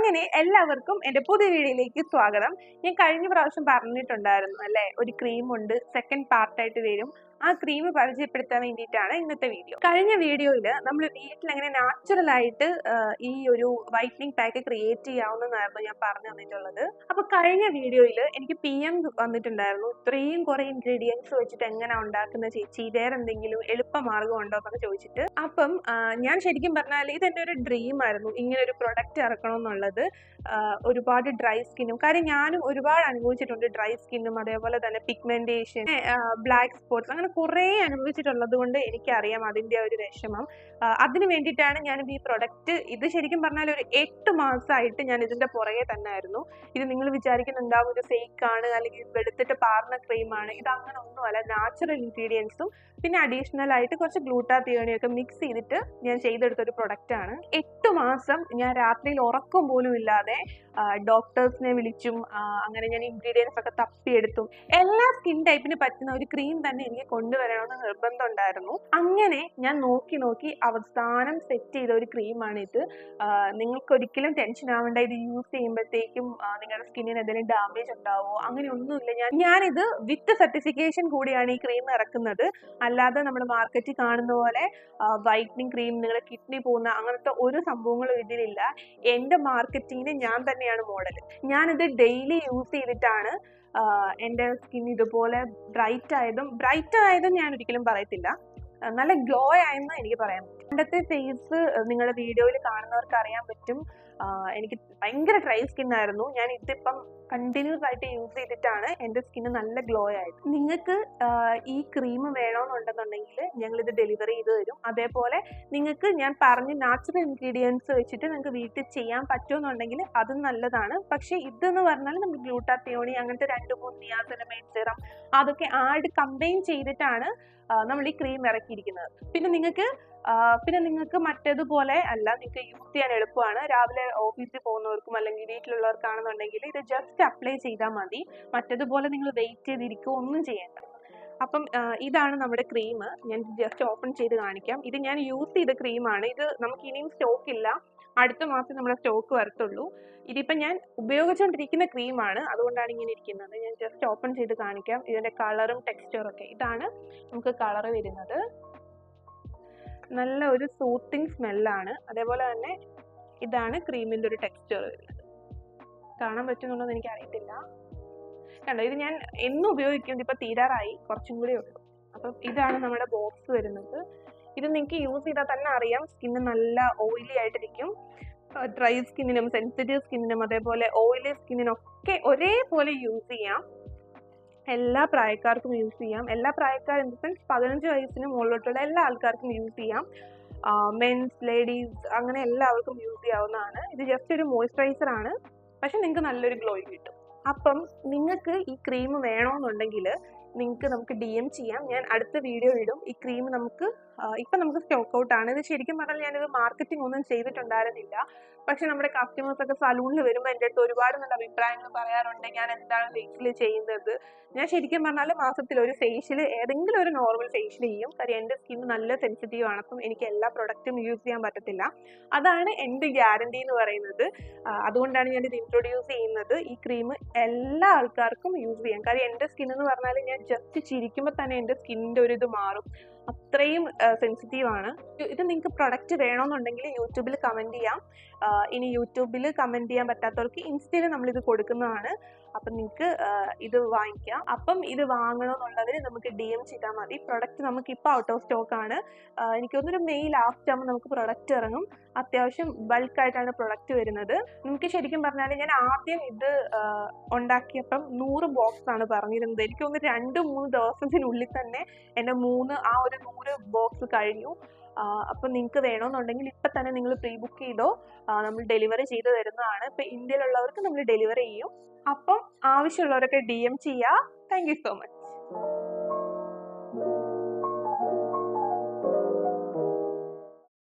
അങ്ങനെ എല്ലാവർക്കും എൻ്റെ പുതിയ വീഡിയോയിലേക്ക് സ്വാഗതം. ഞാൻ കഴിഞ്ഞ പ്രാവശ്യം പറഞ്ഞിട്ടുണ്ടായിരുന്നു അല്ലേ, ഒരു ക്രീം ഉണ്ട്, സെക്കൻഡ് പാർട്ടായിട്ട് വരും. ആ ക്രീം പരിചയപ്പെടുത്താൻ വേണ്ടിയിട്ടാണ് ഇന്നത്തെ വീഡിയോ. കഴിഞ്ഞ വീഡിയോയിൽ നമ്മൾ വീട്ടിൽ എങ്ങനെ നാച്ചുറൽ ആയിട്ട് ഈ ഒരു വൈറ്റനിങ് പാക്ക് ക്രിയേറ്റ് ചെയ്യാവുന്നതായിരുന്നു ഞാൻ പറഞ്ഞു തന്നിട്ടുള്ളത്. അപ്പൊ കഴിഞ്ഞ വീഡിയോയിൽ എനിക്ക് PM വന്നിട്ടുണ്ടായിരുന്നു, ഇത്രയും കുറെ ഇൻഗ്രീഡിയൻസ് വെച്ചിട്ട് എങ്ങനെ ഉണ്ടാക്കുന്ന ചേച്ചി, വേറെ എന്തെങ്കിലും എളുപ്പമാർഗം ഉണ്ടോ എന്നൊക്കെ ചോദിച്ചിട്ട്. അപ്പം ഞാൻ ശരിക്കും പറഞ്ഞാൽ ഇതെന്റെ ഒരു ഡ്രീം ആയിരുന്നു, ഇങ്ങനെ ഒരു പ്രൊഡക്റ്റ് ഇറക്കണം എന്നുള്ളത്. ഒരുപാട് ഡ്രൈ സ്കിന്നും, കാര്യം ഞാനും ഒരുപാട് അനുഭവിച്ചിട്ടുണ്ട് ഡ്രൈ സ്കിന്നും, അതേപോലെ തന്നെ പിഗ്മെന്റേഷൻ, ബ്ലാക്ക് സ്പോട്ട്സ്, അങ്ങനെ കുറേ അനുഭവിച്ചിട്ടുള്ളത് കൊണ്ട് എനിക്കറിയാം അതിന്റെ ഒരു വിഷമം. അതിന് വേണ്ടിയിട്ടാണ് ഞാൻ ഈ പ്രൊഡക്റ്റ്, ഇത് ശരിക്കും പറഞ്ഞാൽ ഒരു 8 മാസമായിട്ട് ഞാൻ ഇതിന്റെ പുറകെ തന്നെ ആയിരുന്നു. ഇത് നിങ്ങൾ വിചാരിക്കുന്നുണ്ടാവും ഇത് ഫേക്ക് ആണ് അല്ലെങ്കിൽ വെളുത്തിട്ട് പാർന്ന ക്രീമാണ്. ഇത് അങ്ങനെ ഒന്നുമല്ല, നാച്ചുറൽ ഇൻഗ്രീഡിയൻസും പിന്നെ അഡീഷണൽ ആയിട്ട് കുറച്ച് ഗ്ലൂട്ടാത്തിയോണിയൊക്കെ മിക്സ് ചെയ്തിട്ട് ഞാൻ ചെയ്തെടുത്തൊരു പ്രൊഡക്റ്റ് ആണ്. 8 മാസം ഞാൻ രാത്രിയിൽ ഉറക്കം പോലും ഇല്ലാതെ ഡോക്ടേഴ്സിനെ വിളിച്ചും അങ്ങനെ ഞാൻ ഇൻഗ്രീഡിയൻസ് ഒക്കെ തപ്പിയെടുത്തും എല്ലാ സ്കിൻ ടൈപ്പിന് പറ്റുന്ന ഒരു ക്രീം തന്നെ എനിക്ക് കൊണ്ടുവരണമെന്ന് നിർബന്ധം ഉണ്ടായിരുന്നു. അങ്ങനെ ഞാൻ നോക്കി അവസാനം സെറ്റ് ചെയ്ത ഒരു ക്രീമാണ് ഇത്. നിങ്ങൾക്ക് ഒരിക്കലും ടെൻഷൻ ആവേണ്ട, ഇത് യൂസ് ചെയ്യുമ്പോഴത്തേക്കും നിങ്ങളുടെ സ്കിന്നിന് എന്തെങ്കിലും ഡാമേജ് ഉണ്ടാവോ അങ്ങനെ ഒന്നുമില്ല. ഞാനിത് വിത്ത് സർട്ടിഫിക്കേഷൻ കൂടിയാണ് ഈ ക്രീം ഇറക്കുന്നത്. അല്ലാതെ നമ്മൾ മാർക്കറ്റിൽ കാണുന്ന പോലെ വൈറ്റനിങ് ക്രീം നിങ്ങളുടെ കിഡ്നി പോകുന്ന അങ്ങനത്തെ ഒരു സംഭവങ്ങളും ഇതിലില്ല. എൻ്റെ മാർക്കറ്റിങ്ങിന് ഞാൻ തന്നെയാണ് മോഡൽ. ഞാനിത് ഡെയിലി യൂസ് ചെയ്തിട്ടാണ് എൻ്റെ സ്കിൻ ഇതുപോലെ ബ്രൈറ്റ് ആയതും ഞാൻ ഒരിക്കലും പറയത്തില്ല, നല്ല ഗ്ലോ ആയെന്ന് എനിക്ക് പറയാൻ പറ്റും. പണ്ടത്തെ ഫേസ് നിങ്ങളുടെ വീഡിയോയിൽ കാണുന്നവർക്ക് അറിയാൻ പറ്റും, എനിക്ക് ഭയങ്കര ഡ്രൈ സ്കിൻ ആയിരുന്നു. ഞാൻ ഇതിപ്പം കണ്ടിന്യൂസ് ആയിട്ട് യൂസ് ചെയ്തിട്ടാണ് എൻ്റെ സ്കിന്ന് നല്ല ഗ്ലോ ആയത്. നിങ്ങൾക്ക് ഈ ക്രീം വേണമെന്നുണ്ടെന്നുണ്ടെങ്കിൽ ഞങ്ങളിത് ഡെലിവറി ചെയ്ത് തരും. അതേപോലെ നിങ്ങൾക്ക് ഞാൻ പറഞ്ഞ നാച്ചുറൽ ഇൻഗ്രീഡിയൻസ് വെച്ചിട്ട് നിങ്ങൾക്ക് വീട്ടിൽ ചെയ്യാൻ പറ്റുമെന്നുണ്ടെങ്കിൽ അതും നല്ലതാണ്. പക്ഷേ ഇതെന്ന് പറഞ്ഞാൽ നമ്മൾ ഗ്ലൂട്ടാത്തിയോണി അങ്ങനത്തെ 2-3 നിയാസിനമൈഡ് സിറം അതൊക്കെ കമ്പൈൻ ചെയ്തിട്ടാണ് നമ്മൾ ഈ ക്രീം ഇറക്കിയിരിക്കുന്നത്. പിന്നെ നിങ്ങൾക്ക് മറ്റേതുപോലെ അല്ല, നിങ്ങൾക്ക് യൂസ് ചെയ്യാൻ എളുപ്പമാണ്. രാവിലെ ഓഫീസിൽ പോകുന്നവർക്കും അല്ലെങ്കിൽ വീട്ടിലുള്ളവർക്കാണെന്നുണ്ടെങ്കിൽ ഇത് ജസ്റ്റ് അപ്ലൈ ചെയ്താൽ മതി. മറ്റേതുപോലെ നിങ്ങൾ വെയിറ്റ് ചെയ്തിരിക്കുക ഒന്നും ചെയ്യേണ്ട. അപ്പം ഇതാണ് നമ്മുടെ ക്രീം. ഞാൻ ജസ്റ്റ് ഓപ്പൺ ചെയ്ത് കാണിക്കാം. ഇത് ഞാൻ യൂസ് ചെയ്ത ക്രീമാണ്. ഇത് നമുക്ക് ഇനിയും സ്റ്റോക്ക് ഇല്ല, അടുത്ത മാസം നമ്മുടെ സ്റ്റോക്ക് വരത്തുള്ളൂ. ഇതിപ്പം ഞാൻ ഉപയോഗിച്ചുകൊണ്ടിരിക്കുന്ന ക്രീമാണ്, അതുകൊണ്ടാണ് ഇങ്ങനെ ഇരിക്കുന്നത്. ഞാൻ ജസ്റ്റ് ഓപ്പൺ ചെയ്ത് കാണിക്കാം. ഇതിന്റെ കളറും ടെക്സ്ചറും ഒക്കെ. ഇതാണ് നമുക്ക് കളർ വരുന്നത്. നല്ല ഒരു സൂത്തിങ് സ്മെല്ലാണ്. അതേപോലെ തന്നെ ഇതാണ് ക്രീമിന്റെ ഒരു ടെക്സ്ചർ വരുന്നത്. കാണാൻ പറ്റുന്നുണ്ടോന്ന് എനിക്ക് അറിയത്തില്ല. കണ്ടോ, ഇത് ഞാൻ എന്നും ഉപയോഗിക്കുന്നത്, ഇപ്പൊ തീരാറായി, കുറച്ചും കൂടി ഉള്ളൂ. അപ്പം ഇതാണ് നമ്മുടെ ബോക്സ് വരുന്നത്. ഇത് നിങ്ങൾക്ക് യൂസ് ചെയ്താൽ തന്നെ അറിയാം, സ്കിന്ന് നല്ല ഓയിലി ആയിട്ടിരിക്കും. ഡ്രൈ സ്കിന്നിനും സെൻസിറ്റീവ് സ്കിന്നിനും അതേപോലെ ഓയിലി സ്കിന്നിനൊക്കെ ഒരേപോലെ യൂസ് ചെയ്യാം. എല്ലാ പ്രായക്കാർക്കും യൂസ് ചെയ്യാം. എല്ലാ പ്രായക്കാർ ഇൻ ദ സെൻസ് 15 വയസ്സിന് മുകളിലോട്ടുള്ള എല്ലാ ആൾക്കാർക്കും യൂസ് ചെയ്യാം. മെൻസ്, ലേഡീസ്, അങ്ങനെ എല്ലാവർക്കും യൂസ് ചെയ്യാവുന്നതാണ്. ഇത് ജസ്റ്റ് ഒരു മോയ്സ്ചറൈസർ ആണ്, പക്ഷെ നിങ്ങൾക്ക് നല്ലൊരു ഗ്ലോയിങ് കിട്ടും. അപ്പം നിങ്ങൾക്ക് ഈ ക്രീം വേണമെന്നുണ്ടെങ്കിൽ നമുക്ക് DM ചെയ്യാം. ഞാൻ അടുത്ത വീഡിയോ ഇടും. ഈ ക്രീം ഇപ്പം നമുക്ക് സ്റ്റോക്ക് ഔട്ട് ആണ്. ഇത് ശരിക്കും പറഞ്ഞാൽ ഞാനിത് മാർക്കറ്റിംഗ് ഒന്നും ചെയ്തിട്ടുണ്ടായിരുന്നില്ല. പക്ഷെ നമ്മുടെ കസ്റ്റമേഴ്സ് ഒക്കെ സലൂണിൽ വരുമ്പോൾ എൻ്റെ അടുത്ത് ഒരുപാട് നല്ല അഭിപ്രായങ്ങൾ പറയാറുണ്ട്, ഞാൻ എന്താണ് ഫേഷ്യൽ ചെയ്യുന്നത്. ഞാൻ ശരിക്കും പറഞ്ഞാൽ മാസത്തിൽ ഒരു ഫേഷ്യൽ, ഏതെങ്കിലും ഒരു നോർമൽ ഫേഷ്യൽ ചെയ്യും. കാര്യം എൻ്റെ സ്കിൻ നല്ല സെൻസിറ്റീവ് ആണ്. അപ്പം എനിക്ക് എല്ലാ പ്രൊഡക്റ്റും യൂസ് ചെയ്യാൻ പറ്റത്തില്ല. അതാണ് എൻ്റെ ഗ്യാരണ്ടി എന്ന് പറയുന്നത്. അതുകൊണ്ടാണ് ഞാനിത് ഇൻട്രൊഡ്യൂസ് ചെയ്യുന്നത്. ഈ ക്രീം എല്ലാ ആൾക്കാർക്കും യൂസ് ചെയ്യാം. കാര്യം എൻ്റെ സ്കിൻ എന്ന് പറഞ്ഞാൽ ഞാൻ ജസ്റ്റ് ചിരിക്കുമ്പോൾ തന്നെ എൻ്റെ സ്കിന്നിൻ്റെ ഒരു ഇത് മാറും, അത്രയും സെൻസിറ്റീവ് ആണ്. ഇത് നിങ്ങൾക്ക് പ്രൊഡക്റ്റ് വേണമെന്നുണ്ടെങ്കിൽ യൂട്യൂബിൽ കമൻറ്റ് ചെയ്യാം. ഇനി യൂട്യൂബിൽ കമൻറ്റ് ചെയ്യാൻ പറ്റാത്തവർക്ക് ഇൻസ്റ്റയിൽ നമ്മളിത് കൊടുക്കുന്നതാണ്. അപ്പം നിങ്ങൾക്ക് ഇത് വാങ്ങിക്കാം. അപ്പം ഇത് വാങ്ങണമെന്നുള്ളവർ നമുക്ക് DM ചെയ്താൽ മതി. പ്രൊഡക്റ്റ് നമുക്കിപ്പോൾ ഔട്ട് ഓഫ് സ്റ്റോക്ക് ആണ്. എനിക്ക് തോന്നുന്നു മെയ് ലാസ്റ്റ് ആകുമ്പോൾ നമുക്ക് പ്രൊഡക്റ്റ് ഇറങ്ങും. അത്യാവശ്യം ബൾക്കായിട്ടാണ് പ്രൊഡക്റ്റ് വരുന്നത്. നമുക്ക് ശരിക്കും പറഞ്ഞാൽ ഞാൻ ആദ്യം ഇത് ഉണ്ടാക്കിയപ്പം 100 ബോക്സ് ആണ് പറഞ്ഞിരുന്നത്. എനിക്ക് തോന്നുന്നു 2-3 ദിവസത്തിനുള്ളിൽ തന്നെ എൻ്റെ 100 ബോക്സ് കഴിഞ്ഞു. അപ്പം നിങ്ങൾക്ക് വേണമെന്നുണ്ടെങ്കിൽ ഇപ്പം തന്നെ നിങ്ങൾ പ്രീ ബുക്ക് ചെയ്തോ, നമ്മൾ ഡെലിവറി ചെയ്ത് തരുന്നതാണ്. ഇപ്പം ഇന്ത്യയിലുള്ളവർക്ക് നമ്മൾ ഡെലിവറി ചെയ്യും. അപ്പം ആവശ്യമുള്ളവരൊക്കെ DM ചെയ്യുക. Thank you so much.